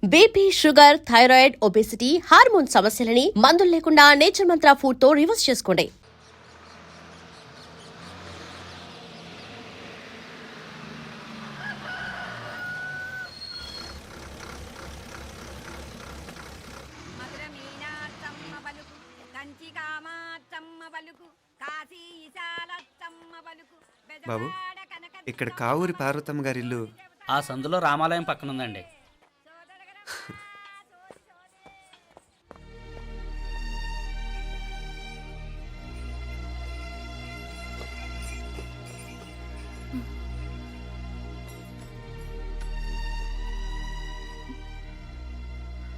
BP, sugar, thyroid, obesity, hormone సమస్యలని మందులు లేకుండా నేచర్ మంత్ర ఫుడ్ తో రివర్స్ చేసుకోండి. బాబు, ఇక్కడ కావూరి పార్వతమ్మ గారి ఇల్లు ఆ సందులో రామాలయం పక్కన ఉందండి.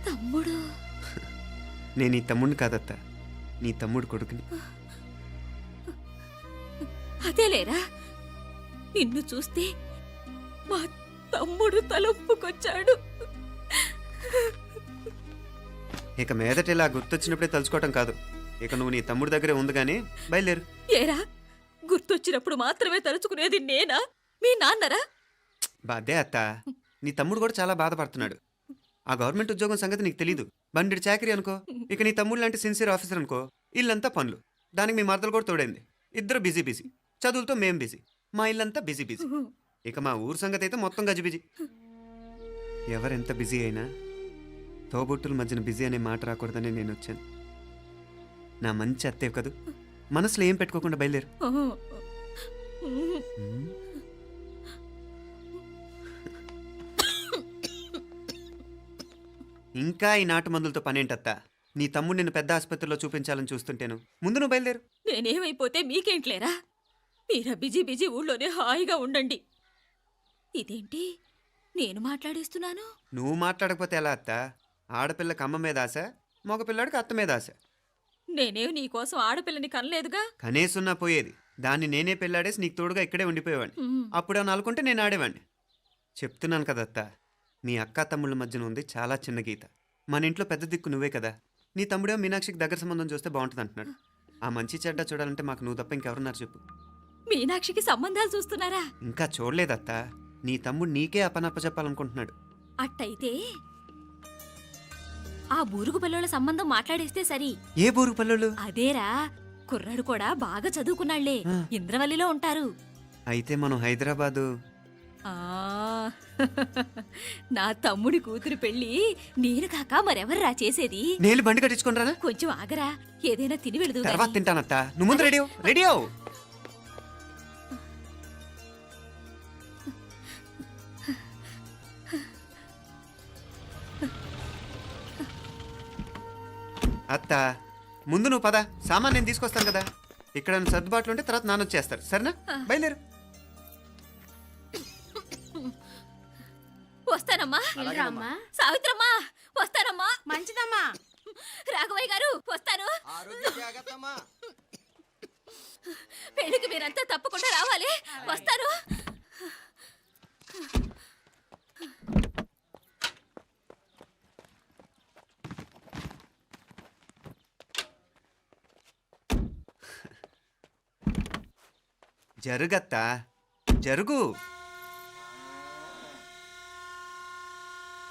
తమ్ముడు, నేను నీ తమ్ముడిని కాదత్త, నీ తమ్ముడు కొడుకుని. అదేలేరా, నిన్ను చూస్తే మా తమ్ముడు తలొప్పుకొచ్చాడు. ఇక మీదట ఇలా గుర్తొచ్చినప్పుడే తలుచుకోవటం కాదు, ఇక నువ్వు నీ తమ్ముడి దగ్గరే ఉంది కానీ బయలుదేరు. ఏరా, గుర్తొచ్చినప్పుడు మాత్రమే తలుచుకునేది నేనా, మీ నాన్నరా? బాధే అత్త, నీ తమ్ముడు కూడా చాలా బాధపడుతున్నాడు. ఆ గవర్నమెంట్ ఉద్యోగం సంగతి నీకు తెలీదు. బండి చాకరీ అనుకో. ఇక నీ తమ్ముడు లాంటి సిన్సియర్ ఆఫీసర్ అనుకో, ఇల్లంతా పనులు. దానికి మీ మరదలు కూడా తోడైంది. ఇద్దరు బిజీ బిజీ, చదువులతో మేం బిజీ, మా ఇల్లంతా బిజీ బిజీ. ఇక మా ఊరు సంగతి అయితే మొత్తం గజిబిజీ. ఎవరెంత బిజీ అయినా తోబుట్టుల మధ్యన బిజీ అనే మాట రాకూడదని నేను వచ్చాను. నా మంచి అత్తేవి కదూ, మనసులో ఏం పెట్టుకోకుండా బయలుదేరు. ఇంకా ఈ నాటు మందులతో పనేంటత్తా? నీ తమ్ముడు నిన్ను పెద్ద ఆసుపత్రిలో చూపించాలని చూస్తుంటేను. ముందు నువ్వు బయలుదేరు. నేనేమైపోతే మీకేంట్లేరా, మీరా బిజీ బిజీ ఊళ్ళోనే హాయిగా ఉండండి. ఇదేంటి నేను మాట్లాడేస్తున్నాను? నువ్వు మాట్లాడకపోతే ఎలా అత్తా? ఆడపిల్లకి అమ్మ మీద ఆశ, మగపిల్లాడికి అత్త మీద ఆశ. నేనేం నీకోసం ఆడపిల్లని కనలేదుగా. కనేసున్నా పోయేది. దాన్ని నేనే పెళ్ళాడేసి నీకు తోడుగా ఇక్కడే ఉండిపోయేవాడిని. అప్పుడేమన్నా అనుకుంటే నేను ఆడేవాడిని. చెప్తున్నాను కదత్తా, మీ అక్క తమ్ముళ్ళ మధ్యన ఉంది చాలా చిన్న గీత. మన ఇంట్లో పెద్ద దిక్కు నువ్వే కదా. నీ తమ్ముడే మీనాక్షికి దగ్గర సంబంధం చూస్తే బాగుంటుంది అంటున్నాడు. ఆ మంచి చెడ్డ చూడాలంటే మాకు నువ్వు తప్ప ఇంకెవరున్నారు చెప్పు? మీనాక్షికి సంబంధాలు చూస్తున్నారా? ఇంకా చూడలేదత్తా. నీ తమ్ముడు నీకే అపనప్ప చెప్పాలనుకుంటున్నాడు. అట్టయితే ఆ బూరుగు పిల్లల సంబంధం మాట్లాడేస్తే సరి. ఏ బూరుగు పిల్లలు? అదేరా, కుర్రాడు కూడా బాగా చదువుకున్నాళ్లే, ఇంద్రవల్లిలో ఉంటారు. అయితే మనం హైదరాబాదు. ఆ నా తమ్ముడి కూతురు పెళ్లి నేను కాక మరెవర్రా చేసేది? నేను బండి కట్టించుకుంటారా? కొంచెం ఆగరా, ఏదైనా తిని వెళదు. తర్వాత తింటానత్తా. నువ్వు ముందు రెడీ రెడీ అవు. అత్త, ముందు నువ్వు పద. సామాన్ నేను తీసుకొస్తాను కదా. ఇక్కడ సర్దుబాట్లు ఉంటే తర్వాత నాన్న వచ్చేస్తారు. సరేనా? బయలుదేరు. వస్తానమ్మా. సావిత్రమ్మా వస్తానమ్మా. మంచిదమ్మా. రాఘవయ్య గారు వస్తాను. పెళ్లికి మీరంతా తప్పకుండా రావాలి. వస్తాను. జరుగత్తా, జరుగు.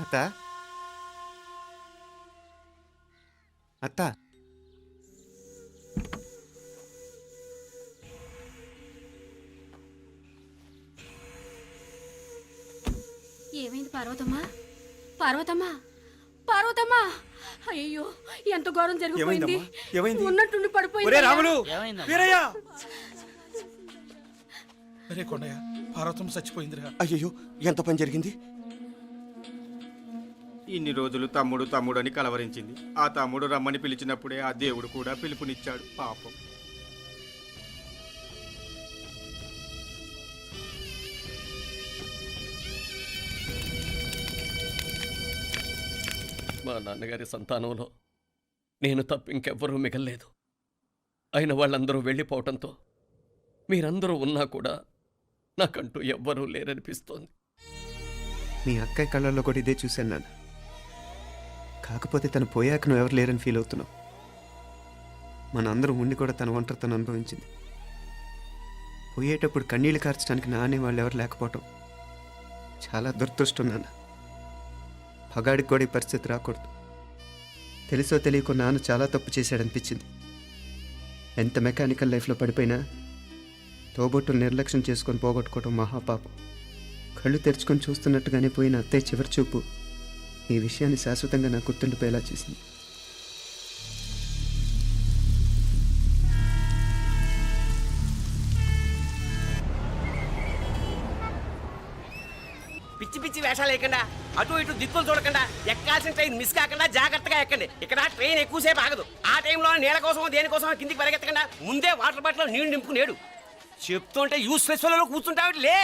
అత్త, అత్త, ఏమైంది పార్వతమ్మా? పార్వతమ్మా, పార్వతమ్మా! అయ్యో, ఎంత ఘోరం జరిగిపోయింది. ఉన్నట్టుండి పడిపోయింది. అరే కొండయ్య, పార్వతమ్మ చచ్చిపోయిందిరా. అయ్యో, ఎంత పని జరిగింది? ఇన్ని రోజులు తమ్ముడు తమ్ముడు అని కలవరించింది. ఆ తమ్ముడు రమ్మని పిలిచినప్పుడే ఆ దేవుడు కూడా పిలుపునిచ్చాడు. పాపం. మా నాన్నగారి సంతానంలో నేను తప్ప ఇంకెవ్వరూ మిగల్లేదు. అయిన వాళ్ళందరూ వెళ్ళిపోవటంతో మీరందరూ ఉన్నా కూడా నాకంటూ ఎవ్వరూ లేరనిపిస్తోంది. మీ అక్కయ్య కళ్ళల్లో కూడా ఇదే చూశాను నాన్న. కాకపోతే తను పోయాక నువ్వు ఎవరు లేరని ఫీల్ అవుతున్నావు. మన అందరం ఉండి కూడా తన ఒంటరితను అనుభవించింది. పోయేటప్పుడు కన్నీళ్లు కార్చడానికి నానే వాళ్ళు ఎవరు లేకపోవటం చాలా దురదృష్టం నాన్న. పగాడికి కూడా ఈ పరిస్థితి రాకూడదు. తెలుసో తెలియకో నాన్న చాలా తప్పు చేశాడనిపించింది. ఎంత మెకానికల్ లైఫ్లో పడిపోయినా తోబొట్టులు నిర్లక్ష్యం చేసుకొని పోగొట్టుకోవడం మహాపాపం. కళ్ళు తెరుచుకొని చూస్తున్నట్టుగానే పోయిన అత్తయ్య చివరి చూపు ఈ విషయాన్ని శాశ్వతంగా నా గుర్తుండిపోయేలా చేసింది. పిచ్చి పిచ్చి వేషాలు వేయకుండా, అటు ఇటు దిక్కులు చూడకుండా, ఎక్కాల్సిన ట్రైన్ మిస్ కాకుండా జాగ్రత్తగా ఎక్కండి. ఇక్కడ ట్రైన్ ఎక్కువసేపు ఆగదు. ఆ టైంలో నీళ్ళ కోసం దేనికోసం కిందికి పరిగెత్తకుండా ముందే వాటర్ బాటిల్ నీళ్లు నింపుకునేడు. చెప్తుంటే యూస్లెస్ లో కూర్చుంటావు లే.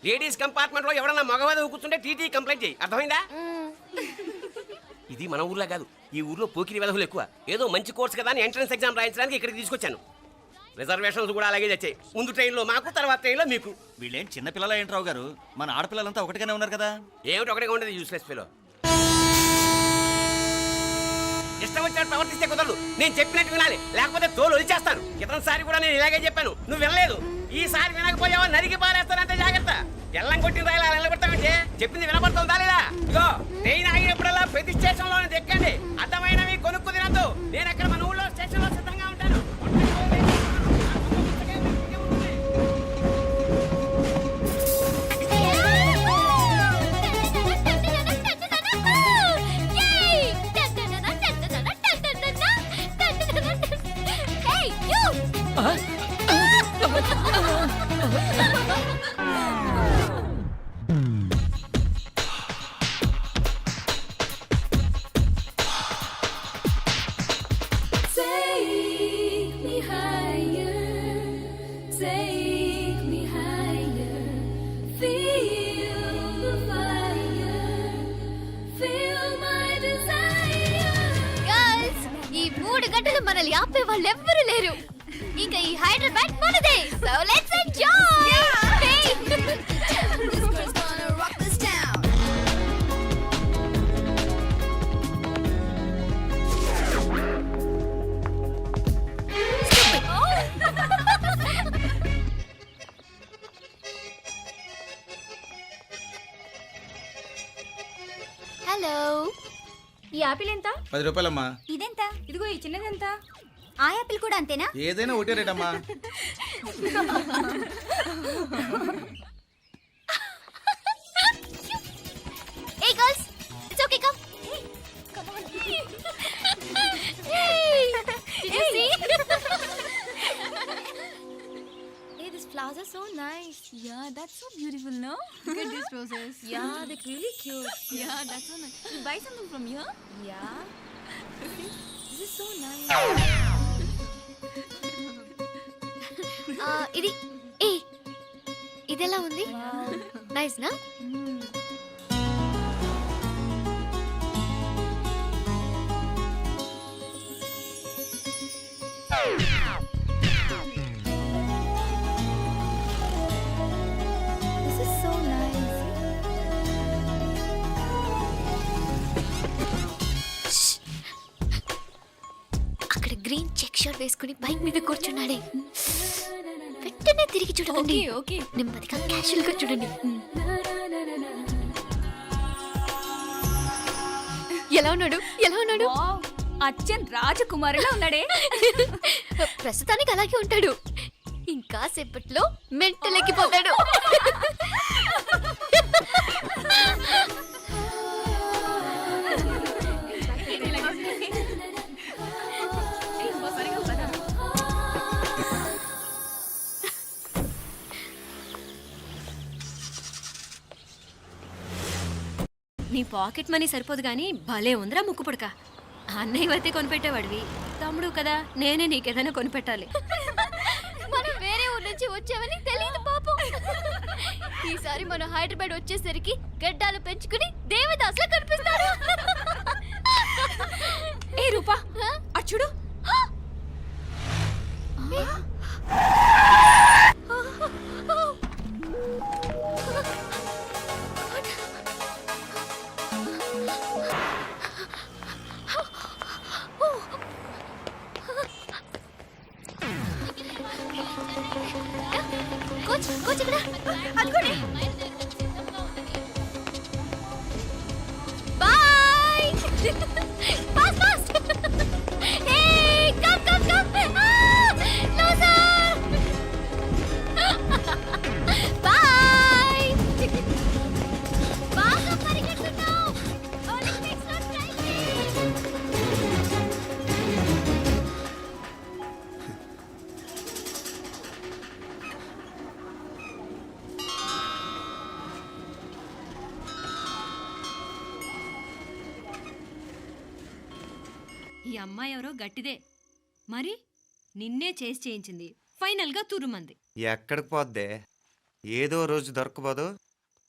లేడీస్ కంపార్ట్మెంట్ లో ఎవడన్నా మగవాది కూర్చుంటే టీటీ కంప్లైంట్ చేయి. అర్థమైందా? ఇది మన ఊర్లో కాదు, ఈ ఊర్లో పోకిరి వెధవులు ఎక్కువ. ఏదో మంచి కోర్స్ కదా అని ఎంట్రన్స్ ఎగ్జామ్ రాయించడానికి ఇక్కడికి తీసుకొచ్చాను. రిజర్వేషన్స్ కూడా అలాగే తెచ్చాయి. ముందు ట్రైన్లో మాకు, తర్వాత ట్రైన్లో మీకు. వీళ్ళేం చిన్న పిల్లల ఏంట్రావు గారు, మన ఆడపిల్లలంతా ఒకటిగానే ఉన్నారు కదా. ఏమిటి ఒకటిగా ఉండదు యూస్లెస్ ఫెలో. ఇష్టం వచ్చినట్టు ప్రవర్తిస్తే కుదరదు. నేను చెప్పినట్టు వినాలి, లేకపోతే తోలు వదిలేస్తాను. ఇతనిసారి కూడా నేను ఇలాగే చెప్పాను, నువ్వు వినలేదు. ఈసారి వినకపోయావా నరికి పారేస్తానంటే జాగ్రత్త. ఎల్లం కొట్టిన రాయలా నిలబెడతామంటే చెప్పింది వినపడుతుందా లేదా? ఇగో ట్రైన్ ఆగినప్పుడల్లా ప్రతి స్టేషన్ లో ఎక్కండి. అర్థమైనవి కొనుక్కు తినద్దు. నేను అక్కడ మన ఊళ్ళో స్టేషన్ లో సిద్ధంగా ఉంటాను. మనల్ని ఆపే వాళ్ళు ఎవ్వరూ లేరు. ఇంకా ఈ హైదరాబాద్ మనదే. So let's enjoy. హలో, ఈ యాపిల్ ఎంత? 10 రూపాయలమ్మా. ఇదెంత? ఇదిగో ఈ చిన్నది ఎంత? ఆ యాపిల్ కూడా అంతేనా? ఏదైనా ఒకటే రేటమ్మా. Hey girls, it's okay, come. Come on. Hey, you see? Hey, these flowers are so nice. Yeah, that's so beautiful, no? Look at these roses. Yeah, they're really cute. Yeah, that's so nice. You buy something from here? Yeah. This is so nice. ఇది ఏ ఇదెలా ఉంది? Nice నా? This is so nice. అక్కడ green check shirt వేసుకుని bike మీద కూర్చున్నాడే. వెంటనే తిరిగి చూడకండి. ఓకే. నెమ్మదిగా క్యాషువల్ గా చూడండి. ఎలా ఉన్నాడు? ఎలా ఉన్నాడు? వావ్, అచ్చన్ రాజకుమారిలా ఉన్నాడే. ప్రస్తుతానికి అలాగే ఉంటాడు. ఇంకా సేపట్లో మెంటల్ ఎక్కిపోతాడు. నీ పాకెట్ మనీ సరిపోదు కానీ భలే ఉందిరా ముక్కు పుడక. అన్నయ్య అయితే కొనిపెట్టేవాడివి, తమ్ముడు కదా నేనే నీకేదైనా కొనిపెట్టాలి. మనం వేరే ఊరు నుంచి వచ్చామని తెలియదు పాపం. ఈసారి మనం హైదరాబాద్ వచ్చేసరికి గడ్డాలు పెంచుకుని దేవదాసులా కనిపిస్తాడు. ఏ రూపా, అటు చూడు. కోచ్ కోచ్ ఇక్కడ అదిగోండి. Fast fast hey come come come loser by బాగా పరిగెత్తుతావు ఒలింపిక్స్ లో ట్రై చేయి ఈ అమ్మాయి ఎవరో గట్టిదే మరి నిన్నే చేసి చేయించింది ఫైనల్గా తురుమంది. ఎక్కడికి పోద్దే ఏదో రోజు దొరకపోదు,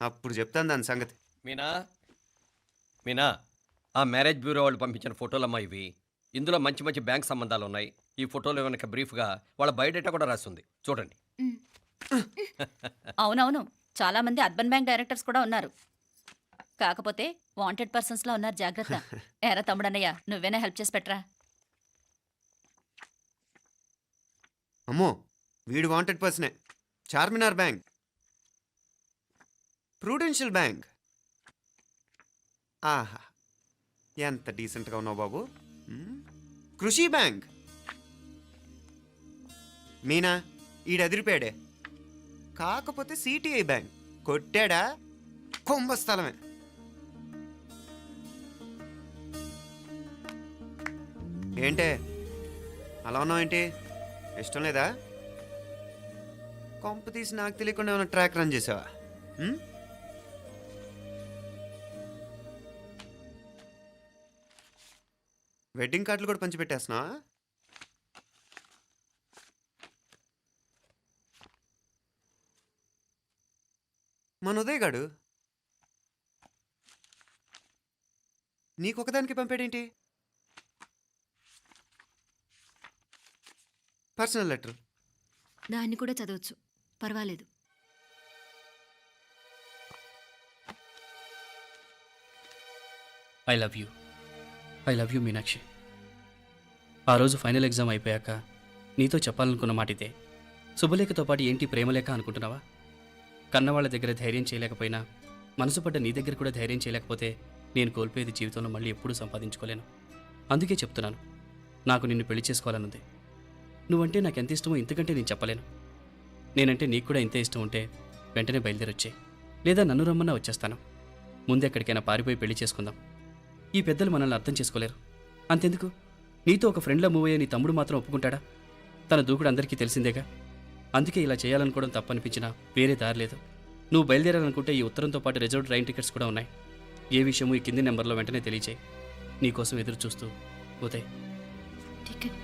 అప్పుడు చెప్తాను దాని సంగతి. మీనా మీనా ఆ మ్యారేజ్ బ్యూరో వాళ్ళు పంపించిన ఫోటోలమ్మా ఇవి. ఇందులో మంచి మంచి బ్యాంక్ సంబంధాలు ఉన్నాయి. ఈ ఫోటోలో వెనక బ్రీఫ్గా వాళ్ళ బయోడేటా కూడా రాస్తుంది, చూడండి. అవునవును, చాలా మంది అర్బన్ బ్యాంక్ డైరెక్టర్స్ కూడా ఉన్నారు. కాకపోతే వాంటెడ్ పర్సన్స్ లా ఉన్నారు, జాగ్రత్త. ఎరా తమ్ముడన్నయ్య, నువ్వేనా హెల్ప్ చేసి పెట్టరా. అమ్మో, వీడు వాంటెడ్ పర్సనే. Charminar bank, Prudential bank. ఆహా, ఎంత డీసెంట్గా ఉన్నావు బాబు. కృషి బ్యాంక్. మీనా, ఈడు ఎదిరిపోయాడే. కాకపోతే సిటిఐ బ్యాంక్ కొట్టాడా కుంభస్థలమే. ఏంటే అలా ఉన్నావు ఏంటి? ఇష్టం లేదా? కొంప తీసి నాకు తెలియకుండా ఏమైనా ట్రాక్ రన్ చేసావా? వెడ్డింగ్ కార్డులు కూడా పంచిపెట్టేస్తున్నా. మన ఉదయ్ గాడు నీకొకదానికి పంపాడేంటి? Personal letter. దాన్ని కూడా చదవచ్చు, పర్వాలేదు. I love you Meenakshi. ఆ రోజు ఫైనల్ ఎగ్జామ్ అయిపోయాక నీతో చెప్పాలనుకున్న మాట ఇదే. శుభలేఖతో పాటు ఏంటి ప్రేమలేఖ అనుకుంటున్నావా? కన్నవాళ్ళ దగ్గర ధైర్యం చేయలేకపోయినా మనసు పడ్డ నీ దగ్గర కూడా ధైర్యం చేయలేకపోతే నేను కోల్పోయేది జీవితంలో మళ్ళీ ఎప్పుడూ సంపాదించుకోలేను. అందుకే చెప్తున్నాను, నాకు నిన్ను పెళ్లి చేసుకోవాలనుంది. నువ్వంటే నాకు ఎంత ఇష్టమో ఇంతకంటే నేను చెప్పలేను. నేనంటే నీకు కూడా ఇంతే ఇష్టం ఉంటే వెంటనే బయలుదేరొచ్చే, లేదా నన్ను రమ్మన్నా వచ్చేస్తాను. ముందెక్కడికైనా పారిపోయి పెళ్లి చేసుకుందాం. ఈ పెద్దలు మనల్ని అర్థం చేసుకోలేరు. అంతెందుకు, నీతో ఒక ఫ్రెండ్లా మూవ్ అయ్యే నీ తమ్ముడు మాత్రం ఒప్పుకుంటాడా? తన దూకుడు అందరికీ తెలిసిందేగా. అందుకే ఇలా చేయాలనుకోవడం తప్పనిపించినా వేరే దారి లేదు. నువ్వు బయలుదేరాలనుకుంటే ఈ ఉత్తరంతో పాటు రిజర్వ్ ట్రైన్ టికెట్స్ కూడా ఉన్నాయి. ఏ విషయమూ ఈ కింది నెంబర్లో వెంటనే తెలియచేయి. నీకోసం ఎదురు చూస్తూ ఉదయ్. టికెట్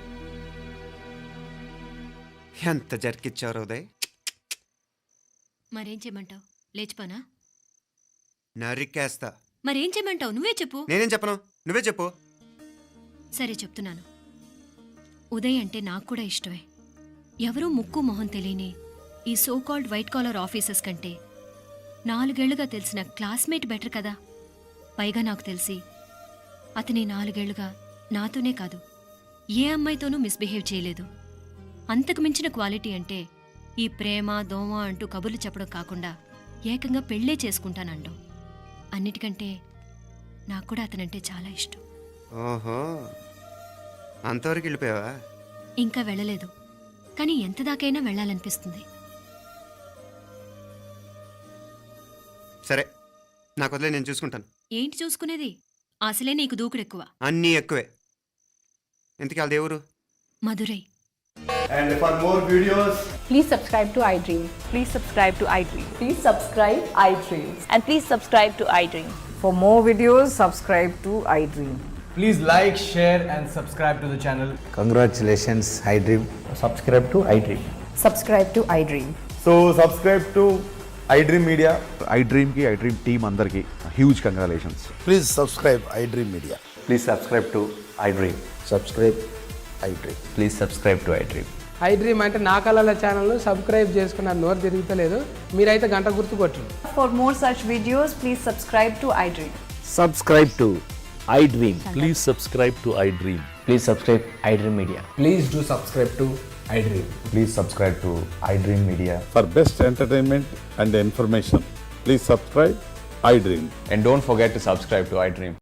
ఎంత జరికిచ్చారు ఉదయ్. మరేం చేయమంటావు? లేచిపోనా? నరికేస్తా. మరేం చేయమంటావు? నువ్వే చెప్పు. నేనేం చెప్పను, నువ్వే చెప్పు. సరే చెప్తున్నాను. ఉదయ్ అంటే నాకు కూడా ఇష్టమే. ఎవరూ ముక్కు మొహం తెలియని ఈ so called white collar officers కంటే 4 ఏళ్లుగా తెలిసిన క్లాస్మేట్ బెటర్ కదా. పైగా నాకు తెలిసి అతని 4 ఏళ్లుగా నాతోనే కాదు ఏ అమ్మాయితోనూ మిస్బిహేవ్ చేయలేదు. అంతకు మించిన క్వాలిటీ అంటే ఈ ప్రేమ దోమ అంటూ కబుర్లు చెప్పడం కాకుండా ఏకంగా పెళ్ళే చేసుకుంటానండం. అన్నిటికంటే నాకు కూడా అతనంటే చాలా ఇష్టం. ఓహో, అంతవరకు వెళ్ళిపోయావా? ఇంకా వెళ్ళలేదు, కానీ ఎంత దాకైనా వెళ్ళాలనిపిస్తుంది. సరే, నాకు వదిలే, నేను చూసుకుంటాను. ఏంటి చూసుకునేది? అసలే నీకు దూకుడు ఎక్కువ. అన్నీ ఎక్కువే. ఇంతకీ వాళ్ళ దేవురు? Madurai. And for more videos, Please subscribe to iDream. Please subscribe to iDream. Please subscribe iDream. And please subscribe to iDream. For more videos, subscribe to iDream. Please like, share and subscribe to the channel. congratulations, iDream. Subscribe to iDream. Subscribe to iDream. So subscribe to iDream Media. iDream ki iDream team andarki huge congratulations. Please subscribe iDream Media. Please subscribe to iDream. Subscribe iDream. Please subscribe to iDream. iDream అంటే నా కళల ఛానల్ను subscribe చేసుకున్న నోరు తిరుగుతలేదు. మీరైతే గంట గుర్తు కొట్టండి. For more such videos, please subscribe to iDream. Subscribe to iDream. Please subscribe to iDream. Please subscribe iDream Media. Please do subscribe to iDream. Please subscribe to iDream Media. For best entertainment and information, please subscribe iDream. And don't forget to subscribe to iDream.